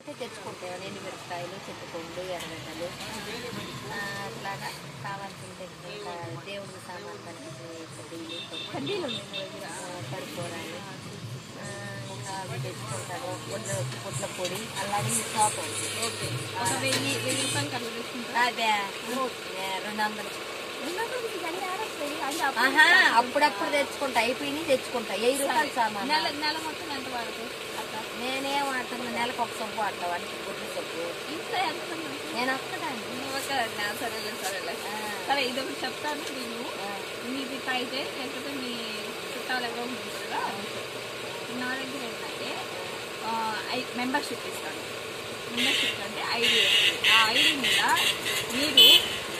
కావాలంటే తెచ్చుకుంటాను. ఎండు మిరపకాయలు, చింతపండు, ఎర్రగడ్డలు అట్లాగా కావాల్సింది ఇంకా దేవుడికి సామాన్ కడ్డీలు కడుక్కోరాలు ఇంకా అవి తెచ్చుకుంటాను. పుట్ల పొడి అలాగే షాపు ఓకే. ఒక 1000 కన్నా తెచ్చుకుంటారు. అదే 200. అప్పుడప్పుడు తెచ్చుకుంటా, అయిపోయి తెచ్చుకుంటా. 1000 రూపాయలు సామాన్. నెల మొత్తం ఎంత వాడతావు? నేనేం వాడతాను, నెలకు ఒక సొప్పు వాడతా. వాడికి గుడ్లు సొప్పు. ఇంట్లో ఎంత నేను ఒక్కదాన్ని. సరేలే సరే, ఇదొకటి చెప్తాను. మీది అయితే లేకపోతే మీ చుట్టాలు ఎవరో ఉంటుంది కదా, నా దగ్గర ఏంటంటే మెంబర్షిప్ ఇస్తాను. మెంబర్షిప్ అంటే ఐడి. ఆ ఐడి మీద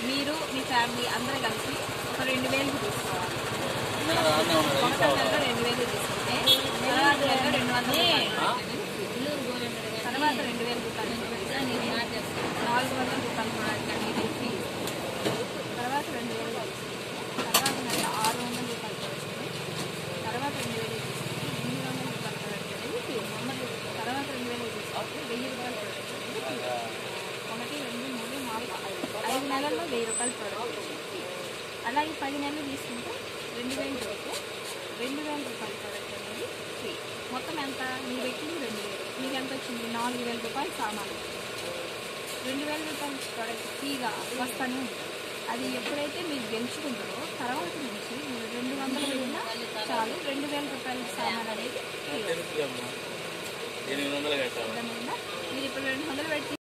మీరు మీ ఫ్యామిలీ అందరూ కలిసి ఒక 2000 తీసుకోవాలి. ఒక నెలలో 2000 తీసుకుంటే తర్వాత 200 తర్వాత 2000 రూపాయలు 400 రూపాయలు కూడా ఫీ. తర్వాత 2000 తర్వాత నెల 600 రూపాయలు పడుతుంది. తర్వాత 2000 తీసుకుంటే 800 రూపాయలు పడుతుంది ఫీ. తర్వాత 2000 తీసుకుంటే 1000 రూపాయలు పడుతుంది ఫీ. 1 2 3 4 5 నెలల్లో 1000 రూపాయలు పడుతుంది ఫీ. అలాగే 10 నెలలు తీసుకుంటే 2000 వరకు 2000 రూపాయలు ప్రొడక్ట్ అనేది ఫ్రీ. మొత్తం ఎంత? మీరు పెట్టింది 2000. మీకు ఎంత వచ్చింది? 4000 రూపాయలు సామాను. 2000 రూపాయలు ప్రొడక్ట్ ఫ్రీగా వస్తూనే ఉంటుంది. అది ఎప్పుడైతే మీరు గెలుచుకుంటారో తర్వాత నుంచి మీరు 200 పెట్టినా చాలు, 2000 రూపాయల సామాన్ అనేది ఫ్రీ. మీరు ఇప్పుడు 200 పెట్టి